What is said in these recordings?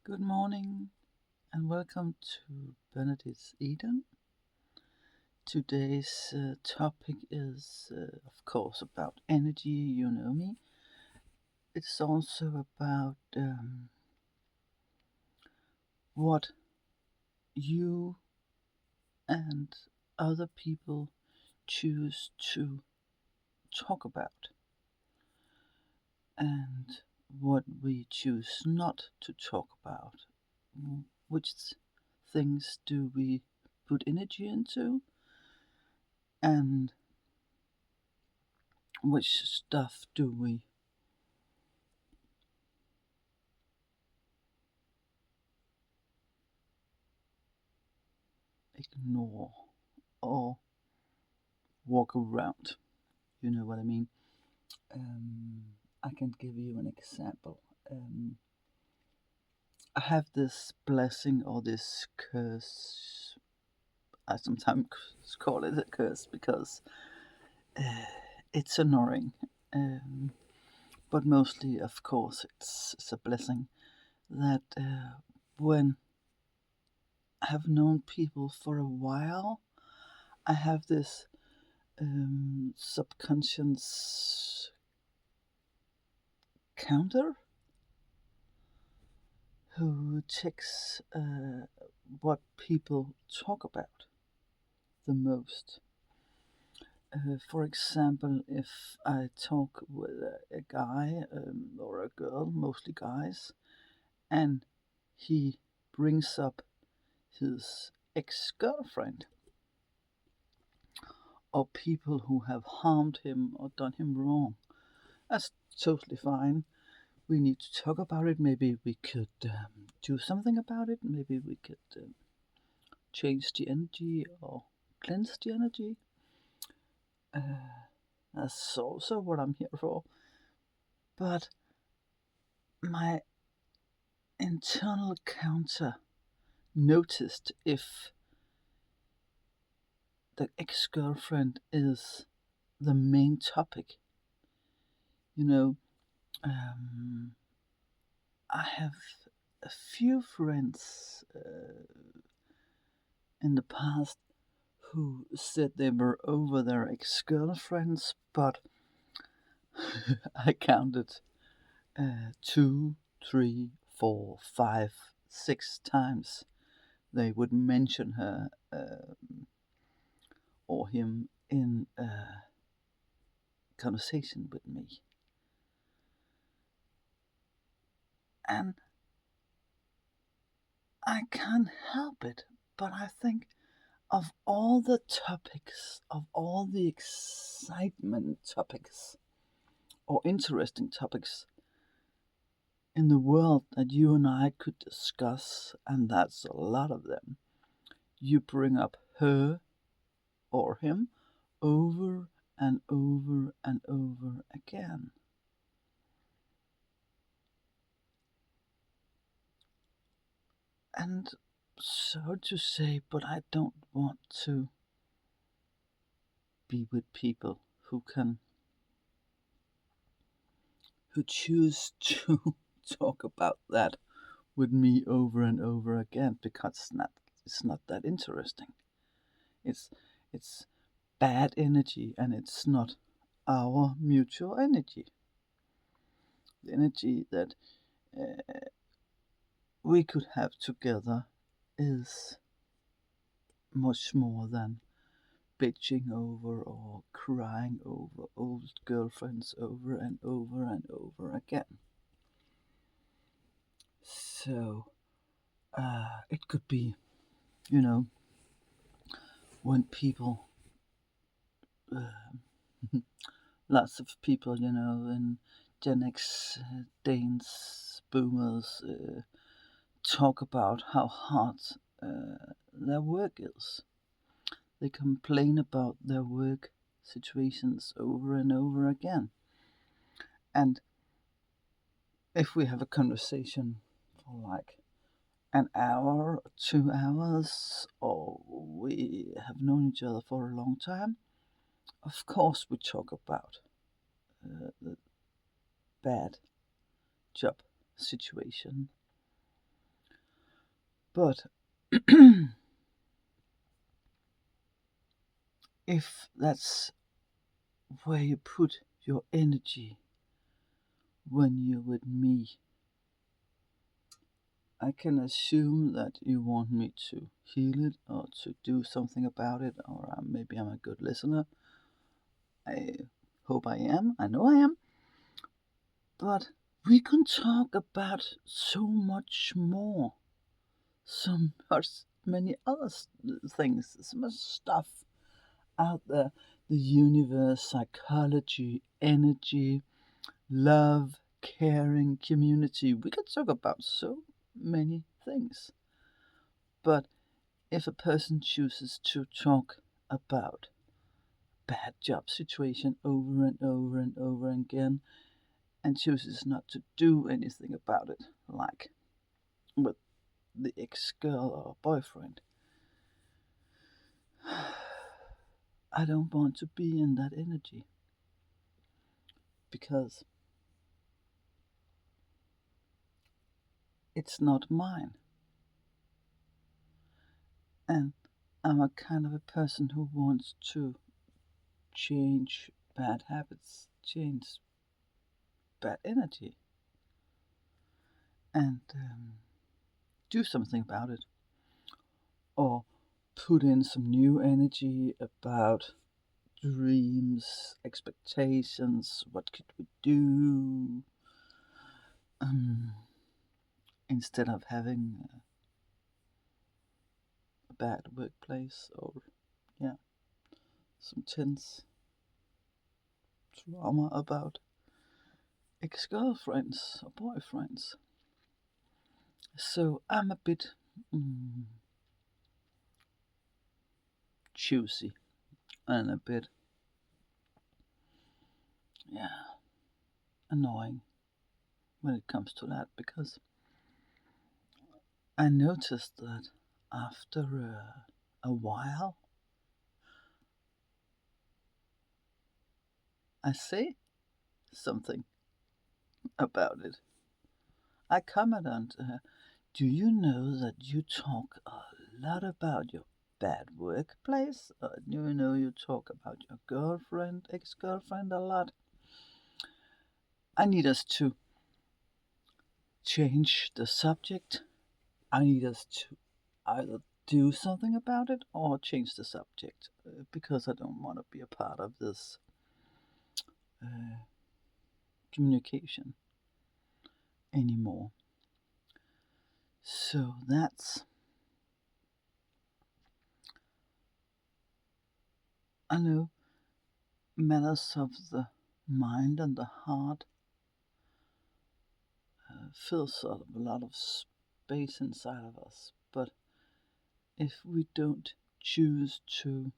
Good morning and welcome to Bernadette's Eden. Today's topic is, of course, about energy. You know me. It's also about what you and other people choose to talk about and what we choose not to talk about. Which things do we put energy into, and which stuff do we ignore or walk around? You know what I mean? Um, I can give you an example. I have this blessing or this curse. I sometimes call it a curse because uh, it's annoying. Um, but mostly, of course, it's a blessing that when I have known people for a while, I have this subconscious counter who checks what people talk about the most. For example, if I talk with a guy or a girl, mostly guys, and he brings up his ex girlfriend or people who have harmed him or done him wrong, that's totally fine. We need to talk about it. Maybe we could do something about it. Maybe we could change the energy or cleanse the energy. That's also what I'm here for. But my internal counter noticed if the ex girlfriend is the main topic. You know, um, I have a few friends in the past who said they were over their ex girlfriends, but I counted two, three, four, five, 6 times they would mention her or him in a conversation with me. And I can't help it, but I think of all the topics, of all the excitement topics or interesting topics in the world that you and I could discuss, and that's a lot of them, you bring up her or him over and over and over again. And so to say, but I don't want to be with people who choose to talk about that with me over and over again because it's not that interesting. It's it's bad energy and it's not our mutual energy. The energy that we could have together is much more than bitching over or crying over old girlfriends over and over and over again. So it could be, you know, when people, lots of people, in Gen X, Danes, Boomers, talk about how hard their work is. They complain about their work situations over and over again. And if we have a conversation for like an hour, 2 hours, or we have known each other for a long time, of course we talk about the bad job situation. But if that's where you put your energy when you're with me, I can assume that you want me to heal it or to do something about it, or maybe I'm a good listener. I hope I am. I know I am. But we can talk about so much more. So much, many other things, so much stuff out there. The universe, psychology, energy, love, caring, community. We can talk about so many things. But if a person chooses to talk about bad job situation over and over and over again and chooses not to do anything about it, like with the ex-girl or boyfriend, I don't want to be in that energy because it's not mine. And I'm a kind of a person who wants to change bad habits, change bad energy, and do something about it. Or put in some new energy about dreams, expectations, what could we do, um, instead of having a bad workplace or, yeah, some tense drama about ex-girlfriends or boyfriends. So I'm a bit choosy and a bit, yeah, annoying when it comes to that, because I noticed that after a while I say something about it. I comment on her. Do you know that you talk a lot about your bad workplace? Do you know you talk about your girlfriend, ex-girlfriend a lot? I need us to change the subject. I need us to either do something about it or change the subject, because I don't want to be a part of this uh, communication anymore. So that's, I know, matters of the mind and the heart fills up a lot of space inside of us. But if we don't choose to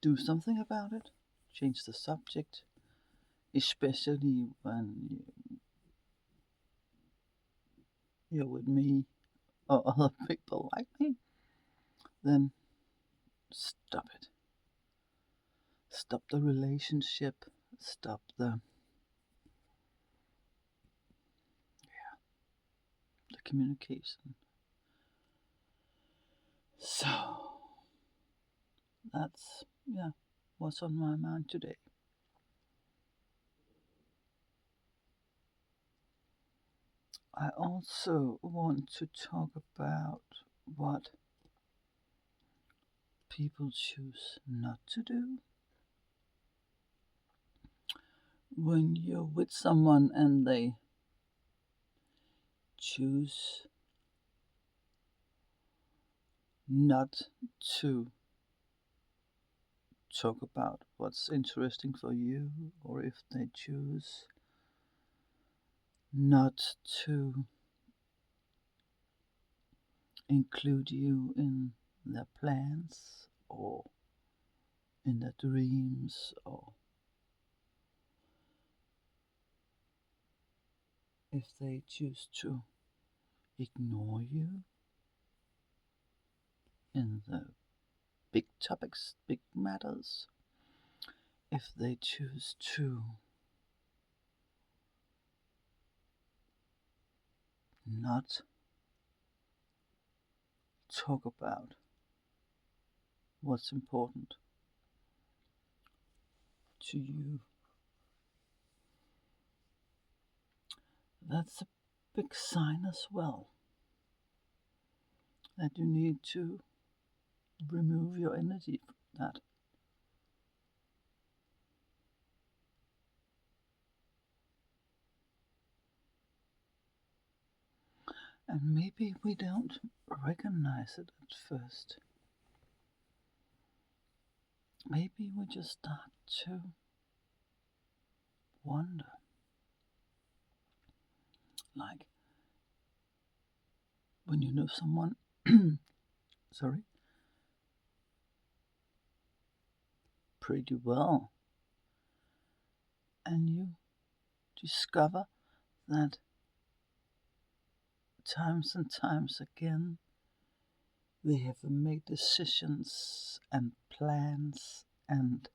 do something about it, change the subject, especially when you're with me or other people like me, then stop it. Stop the relationship, stop the communication. So that's, yeah, what's on my mind today. I also want to talk about what people choose not to do. When you're with someone and they choose not to talk about what's interesting for you, or if they choose not to include you in their plans or in their dreams, or if they choose to ignore you in the big topics, big matters, if they choose to not talk about what's important to you. That's a big sign as well that you need to remove your energy from that. And maybe we don't recognize it at first. Maybe we just start to wonder. Like when you know someone, sorry, pretty well, and you discover that times and times again they have made decisions and plans and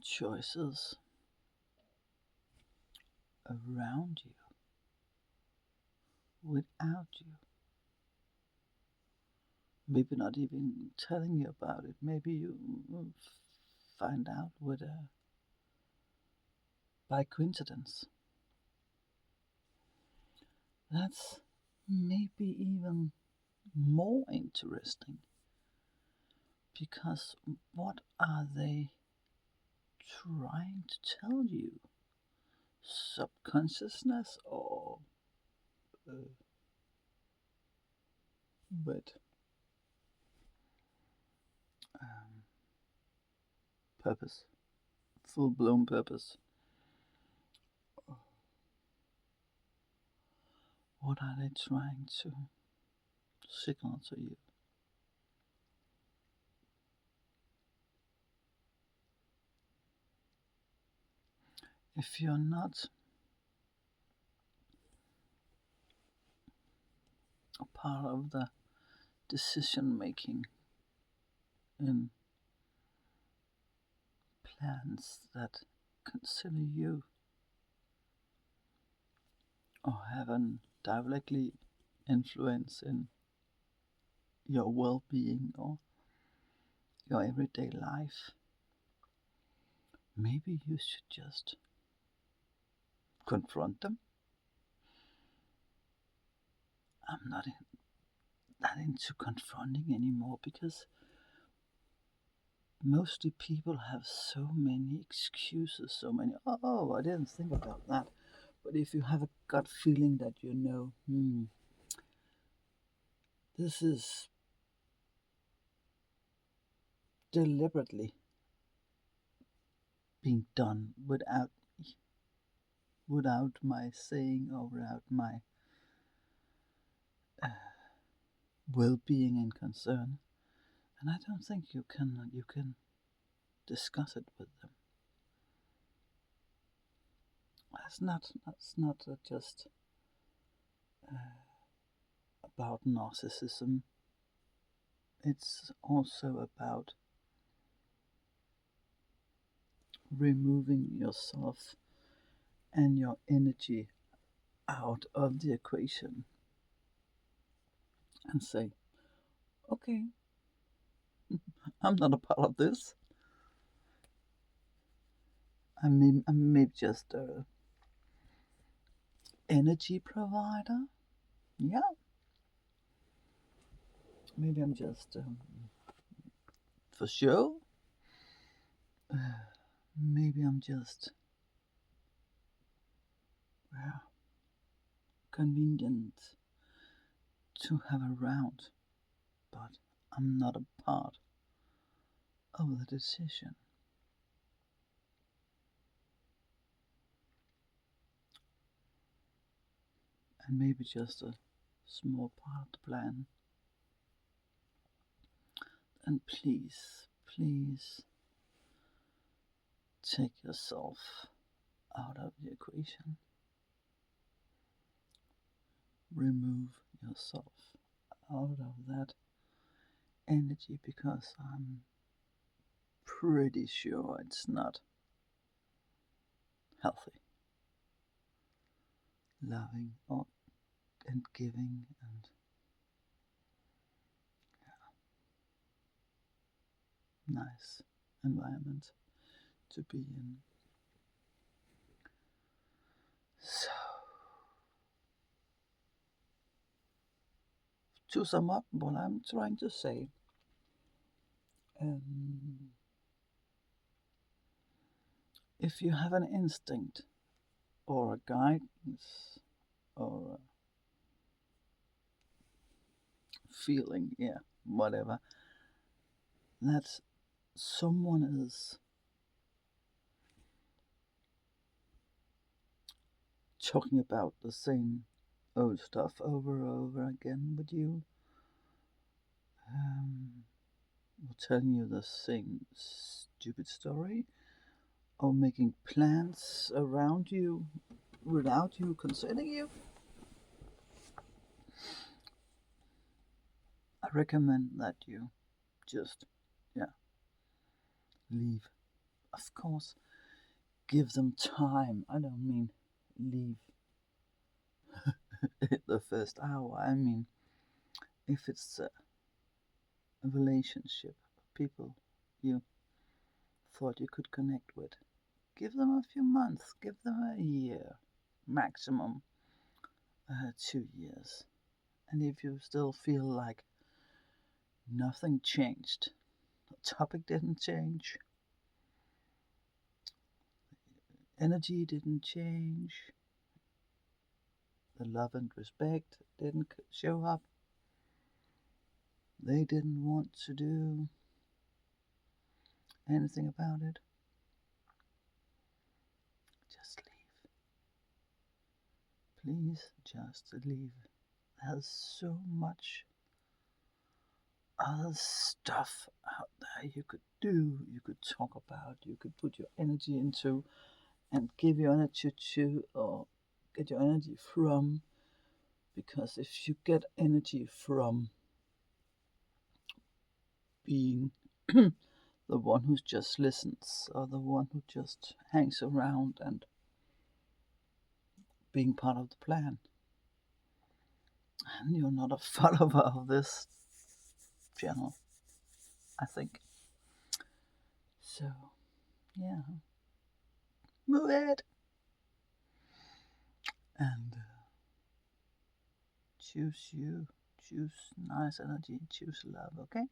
choices around you without you. Maybe not even telling you about it. Maybe you find out by coincidence. That's maybe even more interesting because what are they trying to tell you? Subconsciousness or uh, with um, purpose, full blown purpose? What are they trying to signal to you? If you're not a part of the decision making in plans that consider you or have an directly influence in your well-being or your everyday life, maybe you should just confront them. I'm not that into confronting anymore because mostly people have so many excuses, so many, oh, I didn't think about that. But if you have a gut feeling that you know, this is deliberately being done without my saying or without my well-being and concern, and I don't think you can discuss it with them. That's not just about narcissism. It's also about removing yourself and your energy out of the equation and say, okay, I'm not a part of this. I'm maybe just a energy provider. Yeah, maybe I'm just for show. Maybe I'm just well, convenient to have around, but I'm not a part of the decision. And maybe just a small part of the plan. And please, please take yourself out of the equation. Remove yourself out of that energy because I'm pretty sure it's not healthy. Loving and giving and nice environment to be in. So, to sum up what I'm trying to say, um, if you have an instinct or a guidance or a feeling, yeah, whatever, that someone is talking about the same old stuff over and over again with you, or telling you the same stupid story, or making plans around you without you considering you, I recommend that you just, yeah, leave. Of course, give them time. I don't mean leave the first hour. I mean, if it's a relationship, people you thought you could connect with, give them a few months, give them a year, maximum 2 years. And if you still feel like nothing changed, the topic didn't change, energy didn't change, the love and respect didn't show up, they didn't want to do anything about it, just leave. Please just leave. There's so much other stuff out there you could do, you could talk about, you could put your energy into and give your energy to or get your energy from. Because if you get energy from being the one who just listens or the one who just hangs around and being part of the plan, and you're not a follower of this channel, I think. So, yeah, move it and choose you, choose nice energy, choose love, okay?